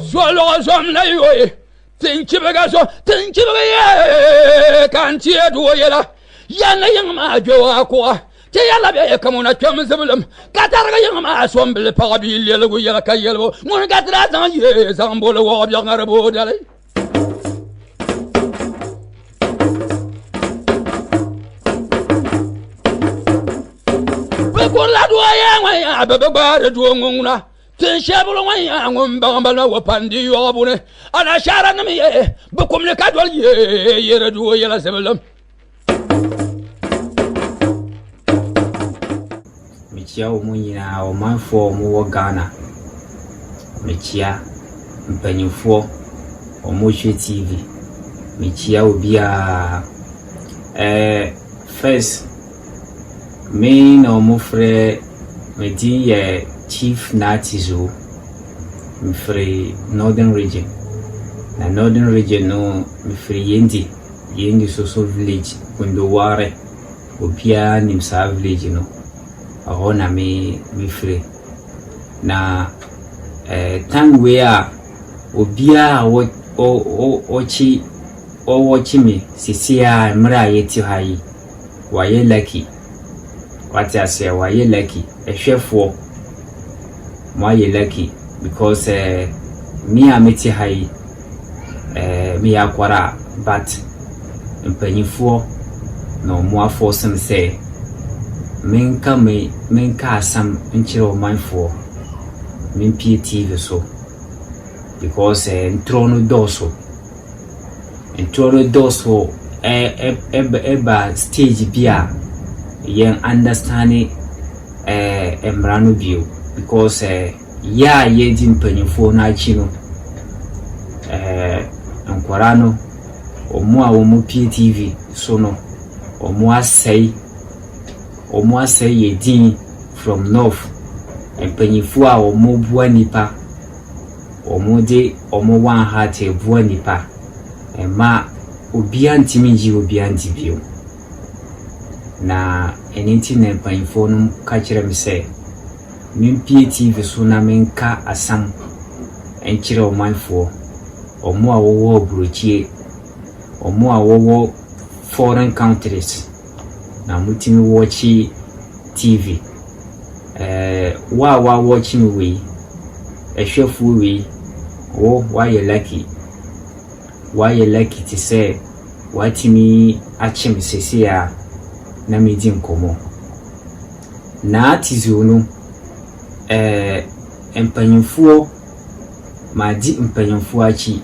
Solo som na yoy. Tinchibaga so tinchibaga kan tie do yela. Yana yama jowa ko. Te yala be kamuna kemzebulum. Katarga yama somble parabil yela go yela kayelo. Mon gatra dan ye zambolo wo bi ngarabo dale. Bekola do ya bebe ba do nguna. Tinshabulu wanya ngumba wapandi yobune ana shara namiye bukumle kadwal ye redu yela sebelum michia omunyina omanfo omuwo Ghana michia mpanyinfo omohwe TV michia obia first me na omofre medin ye Chief Natizo free Northern Region. Na Northern Region no free yendi so village Kundoware opia nimsa village no ahona me free na time where obia ochi me sisia mra yeti hayi waye lucky what I say waye lucky ehwefo why lucky because me ameti hai me akwara but mpanyifo no mo force me say menka asam nchire o manfo men PTV so because ntrono doso eba stage bia yen understanding emrano view because ya yeji mpanyifo na chino ankorano omo a omo PTV so no omo asay yedin from north mpanyifo a omo bua nipa omo de omo wan heart e bua nipa ma obi antimi ji obi antibio na enenti na mpanyifo no ka kire me say min PTV so na menka asam enchire omanfo omo a wowo obrochie omo a wowo foreign countries na mutimi watch TV wa watching we ehwefu we why you lucky to say watimi achim sesia na medi nkomo na atizo no empanyinfuo maji empanyinfuo achi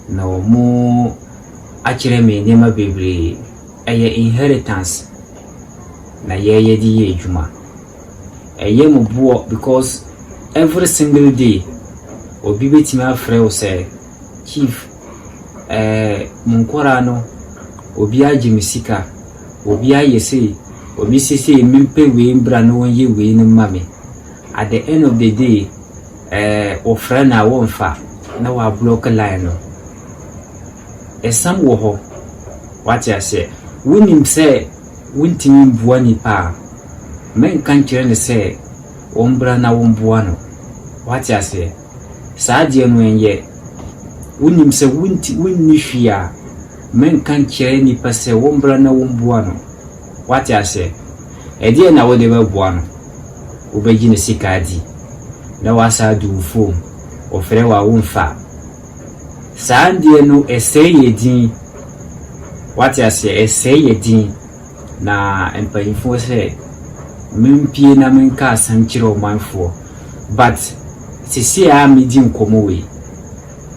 na omo akire me nema bebre eye inheritance na ye di ejuma eye mo buo because every single day obi betimi afre o say chief munkora no obi ajimisika obi ayese obi sisi mimpe we mbra no ye we no mame at the end of the day ofra na wonfa na wa block line no esam wo ho what I say winim say wintimi bua nipa men kan kire ne say ombra na wombua no what I say saadie no enye winim say winni hwia men kan kire nipa say wombra na wombua no what I say edie na wo de be bua no obeji ne sikadi na wasa du fom ofre wa wonfa saandie no eseye din what I say eseye din na empanyifo say mempie na menka asanchire omanfo but sisi a medi nkomo we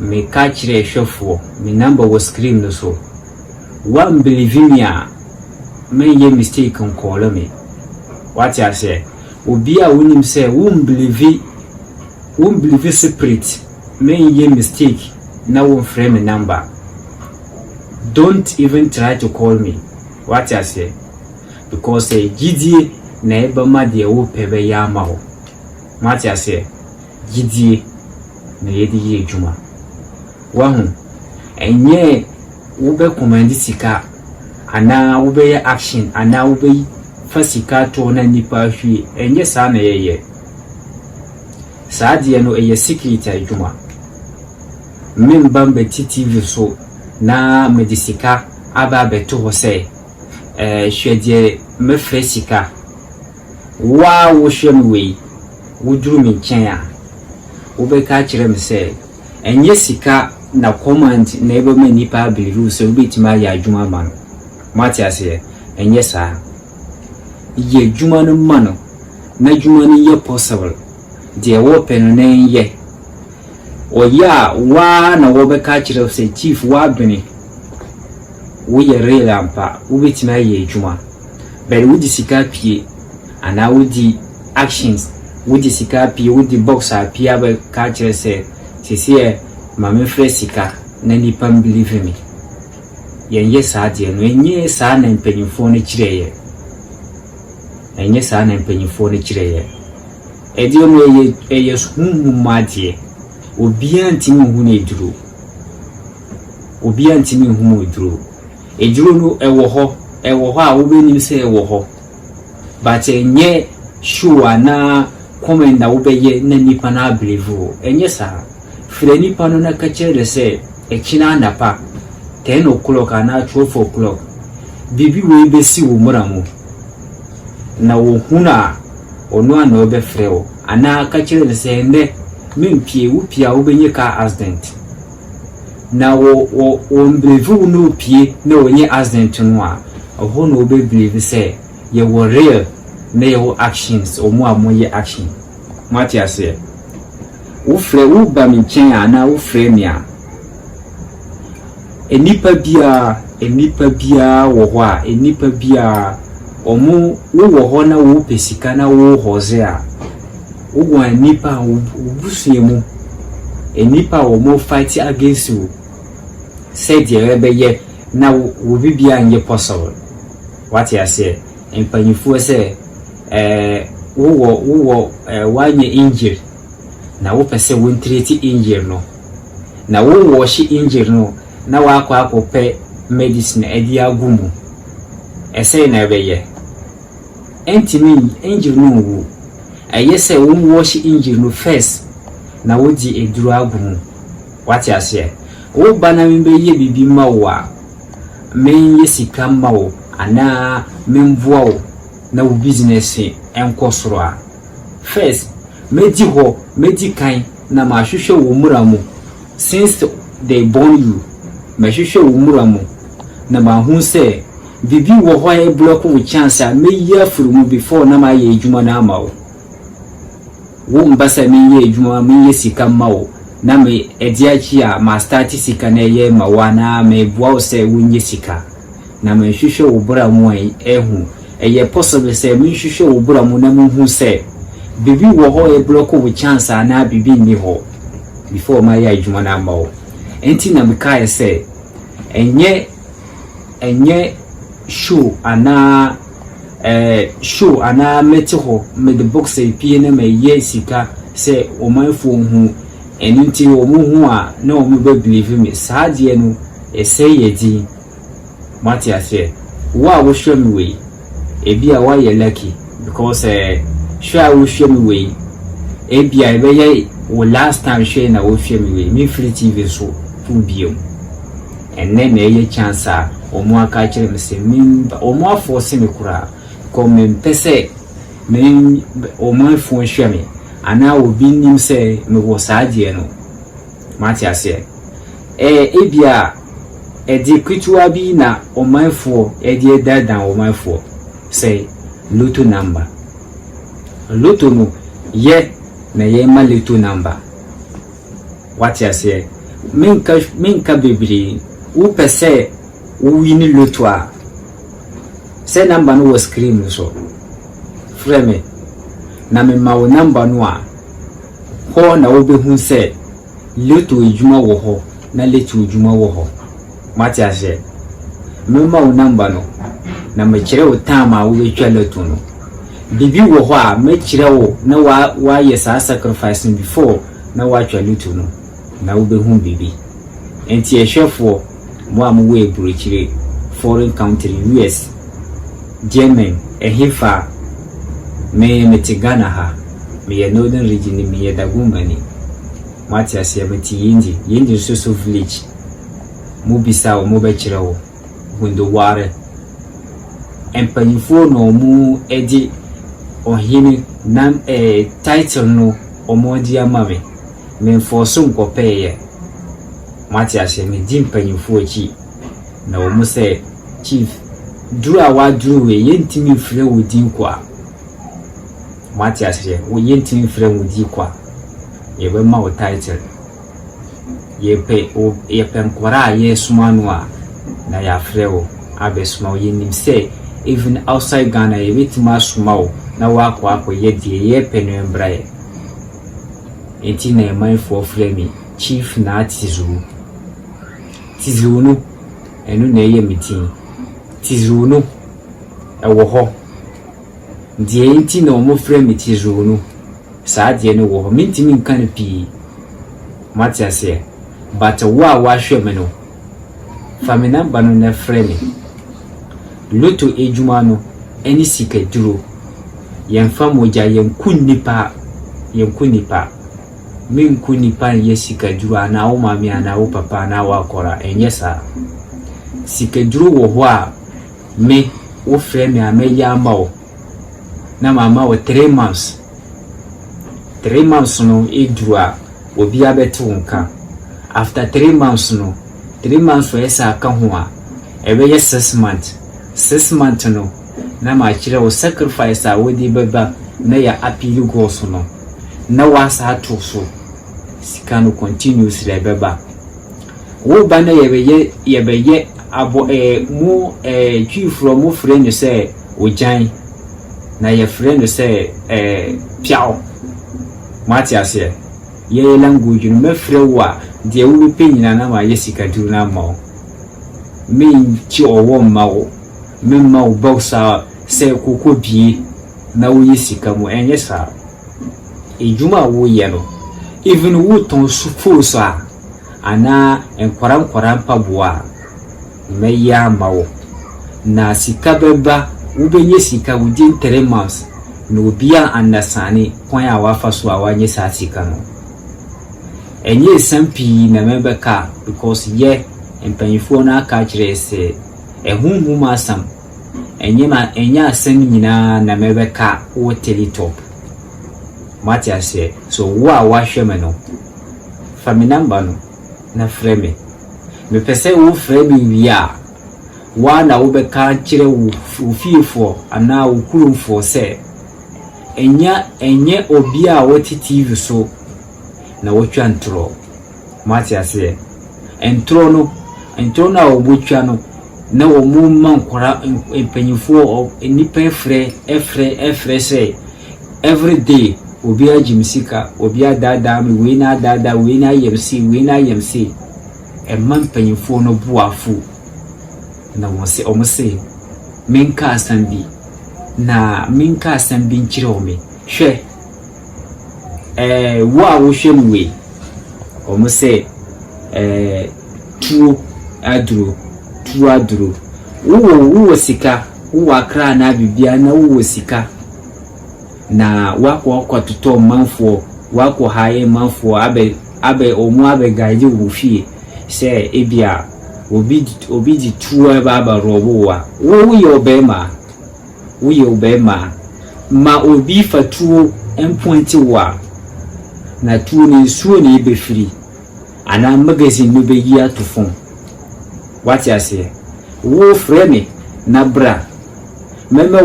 me ka kire hwefo me number was screen no so one believe me a men ye mistake on call me what I say obi a wonim say won believe separate men ye mistake na won frame number don't even try to call me what I say because gidie na eba ma de wo pebe ya ma ho what I say gidie na yedi ye juma wa hu enye wo be command sika ana wo be action ana wo be fasika to na nipa hwi enye sa na yeye saadie no eye secret ajuma memba mbeti TV so na medisika aba beto ho se hwede me fresika wa wo hwem we wuduru me nchen a wo be ka kire me se enye sika na command na ebe me nipa believe so obetima ya adwuma ma no mati ase enye sa ye adwuma no ma no na adwuma no ye possible de wo penu na ye oya wa na wo be ka kire se chief wa bene wo ye real ampa obetima ya adwuma but wo di sika pie ana wo di actions wo di sika pie wo di boxer pie ba ka kire se sisi mame fresika na nipa believe me yenye saa de no enye saa na mpanyimfo no kireye enye saa na mpanyimfo no kireye edi o no eye sunhu madie obi antimi hu na eduro obi antimi hu mo eduro eduro no ewo ho a wo benim se ewo ho but enye sure na komenda wo beye na nipa na believe enye saa freni pano na kachere se ekina napa 10 o'clock na 12 o'clock bibi we besi wo muramu na wo huna ono ana obe freo ana kachere se nde mempie wo pia wo benye ka accident na wo mbrevu no pie na onye accident no a ho no obe believe se ye wo real na ye wo actions o mo amoye action mati ase wo frɛ wo ba mi nkyɛn ana wo frɛ mi a enipa bia wo ho a enipa bia omo wo wo ho na wo pesika na wo hoze a wo gwa enipa wo busuemu enipa wo mo fight against you said ye rebeye na wo bibia nye possible what you say empanyifo se wo wanye injury na wo pese wo treat injury no na wo wash injury no na wa akopɛ medicine edi agumu ese na ebeye entimi injury no wo ayese wo wash injury no first na wo di eduru agumu what you say wo bana mbe ye bibi mawa men ye sika mawo ana memvoa wo na wo business enkosoro a first medikan na ma hwehwe wo muramu since they born you ma hwehwe wo muramu na ma hu se bibi wo ho e block wo chance a me ya furu mu before na ma ye adwuma na ama wo mbasa me ye adwuma me ye sika mawo na me ediachi a ma start sika na ye ma wa na me bua wo se wo nye sika na ma hwehwe wo buramu ehu eye possible se me hwehwe wo buramu na mu hu se bibi wo ho e block wo chance na bibi ni ho before my ya adwuma na mawo enti na me kai se enye show ana meti ho me the box e pie na me ye sika se o manfo hu enti o mu hu a na o mu be believe me saade no e se ye di mati ase wo show me we e bia wa ye lucky because share wo show me we e bia e be ye wo last time share na wo show me we me free TV so fu biom enne na ye chance a omo aka kire me se min omo afose me kura ko me pese me omo afo hwe me ana obi nim se me wo saade no mati ase e bia e di kwituwa bi na omo afo e di dadan omo afo say lotto number lotto no ye na ye ma lotto number what you say minka bebri wo pese wo wini lotto a say number no was screen so frame na me ma wo number no a ho na wo be hu say lotto ejuma wo ho na lotto ejuma wo ho what you say me ma wo number no na me kire wo time a wo etwa lotto no bibi wo ho a me kire wo na wa yes sacrifice before na wa twa lotto no na wo be hu bibi enti ehwefo mo am we burukire foreign country US German ehifa me metigana ha me northern region me dagumani Mati ase meti yendi so village mu bisa o mu be kire wo gundo ware empanyifo no mu edi ohini nam title no omodi amame me forso nkopeye Mati ase me di empanyifo chi na o mu se chief dura wa duru we yentimi fire wo din kwa Mati ase wo yentimi fire wo din kwa ye be ma o title ye pe nkwara ye sumanwa na ya frewo abesuma ye nim say even outside Ghana ye bitima sumawo na wa kwa ye die ye pe no embraye enti na man for frame chief na tizu no enu na ye meeting tizu no ewo ho die enti na omo frame tizu no saa die no wo mintimi nkan pi Mati ase but wa hweme no famina banu na frame luto ejuma no eni sika duro yemfa moja yenkunipa menkunipa ye sika duro ana wo mami ana wo papa ana wo akora enyesa sika duro wo ho a me wo frame a me ya mawo na mama wo 3 months no edua obi abeto nka after 3 months no 3 months for esa aka ho a ebe ye 6 months no na ma kire wo sacrifice a wodi beba na ya appeal go so no na wasa to so sika no continuously beba wo ba na ye abo mu chief from mo friend say ojan na ye friend say piao Mati ase ye language no mefre wo a de wo pe nyina na ma ye sika duru na ma me nchi owo ma wo me ma wo boxa se kokko bie na wo ye sika mo enye sa ejuma wo ye no even wo ton su force a ana enkwara mpaboa me ya ma wo na sika beba wo benye sika within 3 months no bia understand kwan a wafa so a wanye sa sika no enye sampi na mebeka because ye empanyifo na aka kire se ehunhum asam enye asam nyina na mebeka wo telitop Mati ase so wo a wahweme no famina mba no na frame me pese wo frame wi wa na wo beka kire wo fiefo ana wo kurumfo se enye obi a woti TV so na wotwa ntro Mati ase entro na obotwa no na wo mu mankora empanyifo nipa efre say every day obi ajimsika obi adada me we na adada we na yemsi empanyifo no buafu na wose omse menka asambi na minka asambi nchire ome hwe wo a wo hwem we omse tuo aduro wo sika wo akra na bibia na wo sika na wako tuto manfo wako haye manfo abe omu abe gaje wo fie se ebia obi di tuo baba robo wa wo ye obema ma obi fatuo empointi wa na tuo ni suo ni be free ana magazine no be yi atofon what you say wo frame na bra meme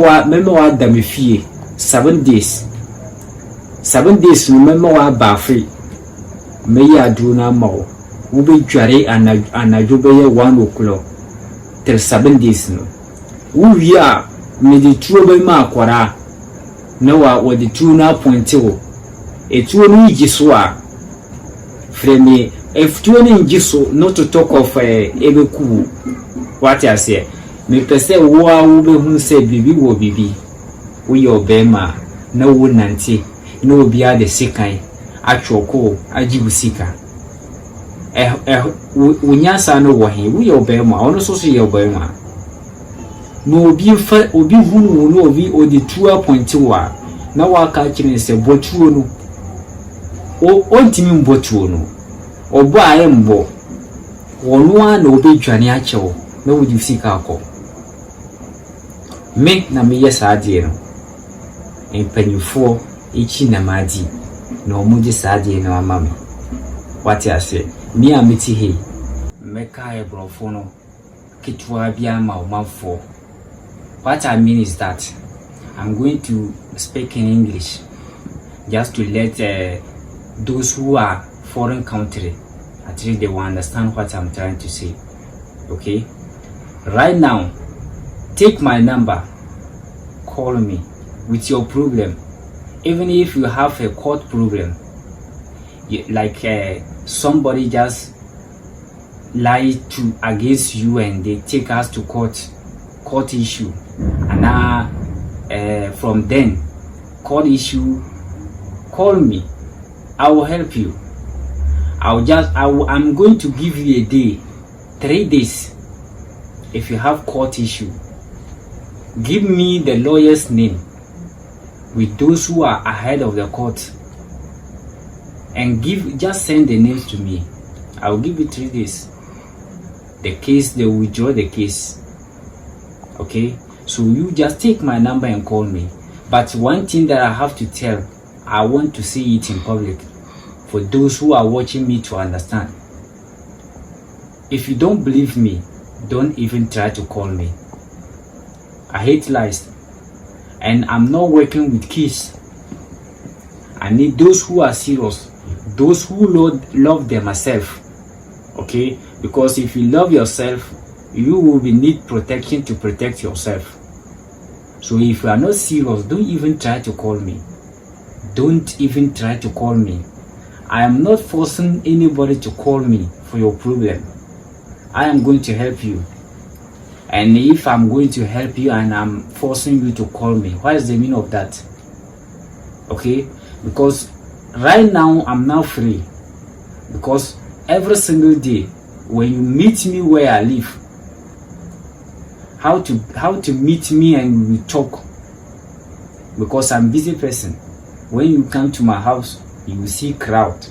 wa da me fie 7 days no meme wa ba free me ya du na mawo wo be dware anajo be ye 1 o'clock till 7 days no wo wi a me di tuo be ma akwara na wa di tuo na point wo etuo no yiso a frame if tuo no yiso not to talk of ebeku what you say me pese wo be hu se bibi wo bibi wo yo be ma na wo nanti na obi a de sikan atwoko ajibusika unyasa no wo he wo yo be ma ono so yo be ma no obi hunu no obi odi 2.1 na wa ka kire se botuo no ontimi mbotuo no obo aye mbo wonu a na obedwane achewo na wodi sika akọ me na me yes ade no empanyufo echi na maji na omuji saade na amame wati ase me ameti he meka ebrofo no kitwa bia ma omafo. What I mean is that I'm going to speak in English just to let those who are foreign country at least they will understand what I'm trying to say. Okay, right now take my number, call me with your problem. Even if you have a court problem, like somebody just lied to against you and they take us to court issue, and now from then court issue, call me, I will help you. I'm going to give you a day, 3 days. If you have court issue, give me the lawyer's name with those who are ahead of the court and just send the names to me. I will give you 3 days. The case, they will withdraw the case. Okay, so you just take my number and call me. But one thing that I have to tell, I want to say it in public for those who are watching me to understand. If you don't believe me, don't even try to call me. I hate lies, and I'm not working with kids. I need those who are serious, those who love themselves. Okay, because if you love yourself, you will need protection to protect yourself. So if you are not serious, don't even try to call me. Don't even try to call me. I am not forcing anybody to call me for your problem. I am going to help you. And if I'm going to help you and I'm forcing you to call me, what is the meaning of that? Okay, because right now I'm now free. Because every single day when you meet me where I live, how to meet me and we talk, because I'm a busy person. When you come to my house, you will see crowd.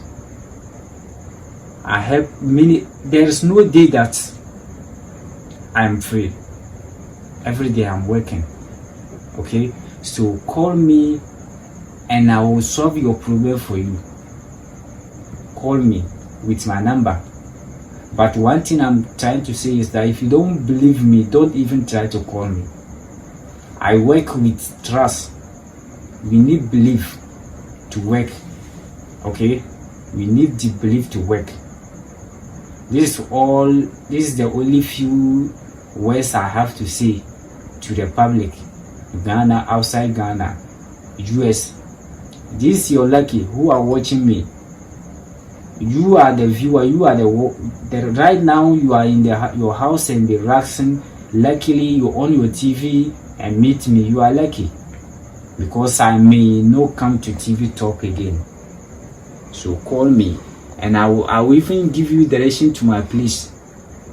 I help many. There is no day that I'm free. Every day I'm working. Okay, so call me and I will solve your problem for you. Call me with my number. But one thing I'm trying to say is that if you don't believe me, don't even try to call me. I work with trust. We need belief to work. Okay, we need the belief to work. This is the only few words I have to say to the public. Ghana, outside Ghana, US. This is your lucky who are watching me. You are the viewer. You are the right now. You are in your house and relaxing. Luckily, you on your TV and meet me. You are lucky, because I may not come to TV talk again. So call me, and I will even give you direction to my place,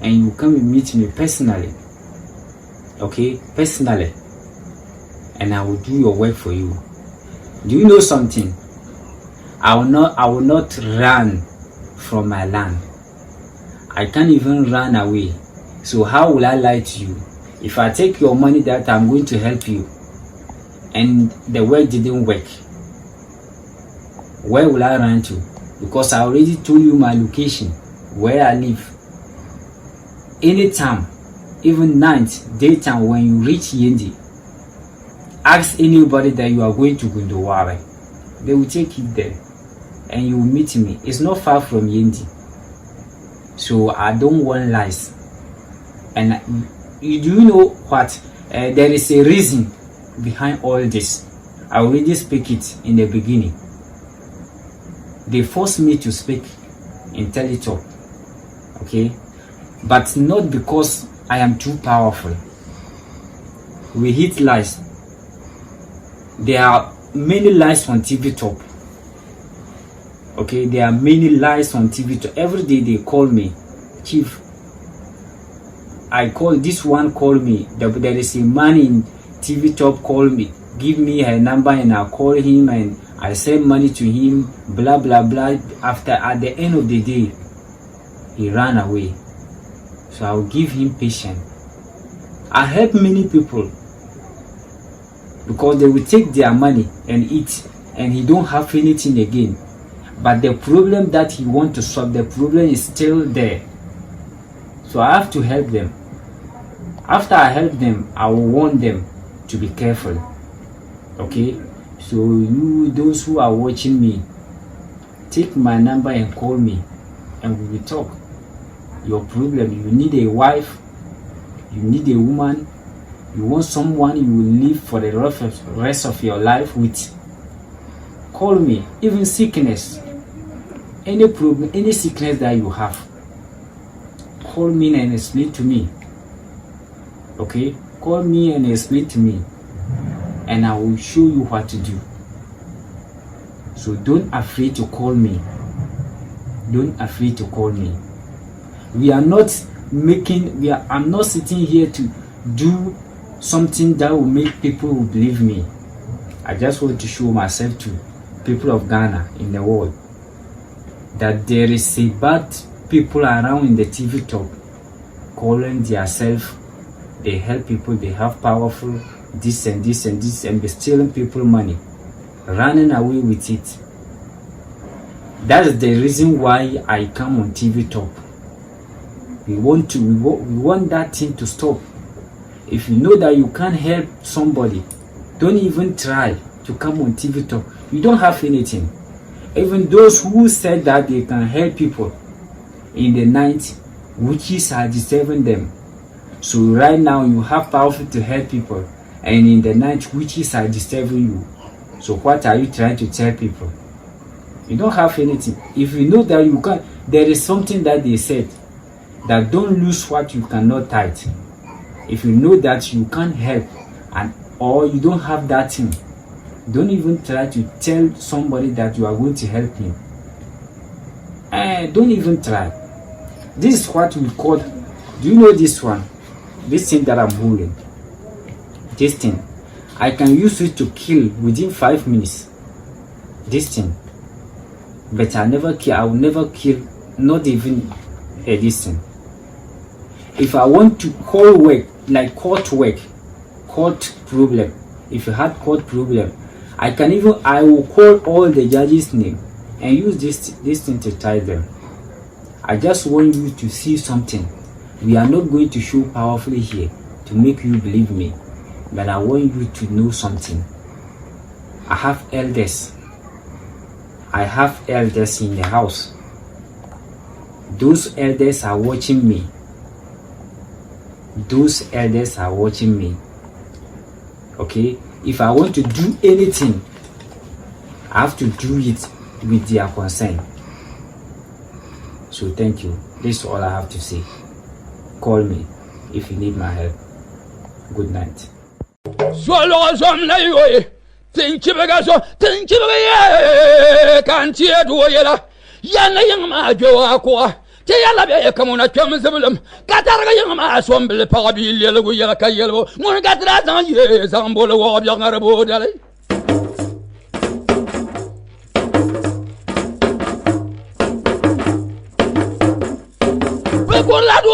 and you come and meet me personally. Okay, personally, and I will do your work for you. Do you know something? I will not run from my land. I can't even run away. So how will I lie to you? If I take your money that I'm going to help you and the work didn't work, where will I run to? Because I already told you my location, where I live. Anytime, even night, daytime, when you reach Yendi, ask anybody that you are going to Gundawara. They will take it there and you will meet me. It's not far from Yendi. So I don't want lies. And you know what? There is a reason behind all this. I already speak it in the beginning. They forced me to speak in Teletalk. Okay? But not because I am too powerful. We hit lies. There are many lies on TV Talk. Okay, there are many lies on TV Talk. Every day they call me, Chief. I call this one, call me. There is a man in TV Talk, call me. Give me her number and I'll call him and I send money to him, blah blah blah. After, at the end of the day, he ran away. So I will give him patience. I help many people because they will take their money and eat, and he don't have anything again. But the problem that he want to solve, the problem is still there. So I have to help them. After I help them, I will warn them to be careful. Okay? So you, those who are watching me, take my number and call me, and we will talk. Your problem, you need a wife, you need a woman, you want someone you will live for the rest of your life with. Call me. Even sickness, any problem, any sickness that you have, call me and explain to me. Okay? Call me and explain to me, and I will show you what to do. So don't afraid to call me. Don't afraid to call me. We are not making, I'm not sitting here to do something that will make people believe me. I just want to show myself to people of Ghana in the world that there is a bad people around in the TV top calling themselves, they help people, they have powerful this and this and this, and be stealing people money, running away with it. That's the reason why I come on TV top. We want that thing to stop. If you know that you can't help somebody, don't even try to come on TV top. You don't have anything. Even those who said that they can help people in the night, witches are disturbing them. So right now you have power to help people, and in the night witches are disturbing you. So what are you trying to tell people? You don't have anything. If you know that you can't, there is something that they said, that don't lose what you cannot tithe. If you know that you can't help, and or you don't have that thing, don't even try to tell somebody that you are going to help him. Don't even try. This is what we call, do you know this one? This thing that I'm holding. This thing. I can use it to kill within 5 minutes. This thing. But I will never kill, not even a distance. If I want to call work, like court problem, if you had court problem, I will call all the judges' name and use this thing to tie them. I just want you to see something. We are not going to show powerfully here to make you believe me, but I want you to know something. I have elders. I have elders in the house. Those elders are watching me. Those elders are watching me. Okay? If I want to do anything, I have to do it with their consent. So thank you. This is all I have to say. Call me if you need my help. Good night. Yalla be kamuna kem zebulum katarga yama somble pabil yelgo yala kayelbo mun gatra zan ye zambolo wo bi ngarabo dale be ko la do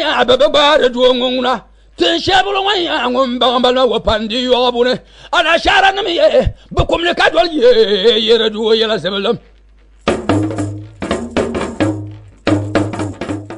ya be ba do nguna tin shebulu ya ngum ba mbala wo pandi yo bune ana shara nam ye be komle kadwal ye yere do yala zebulum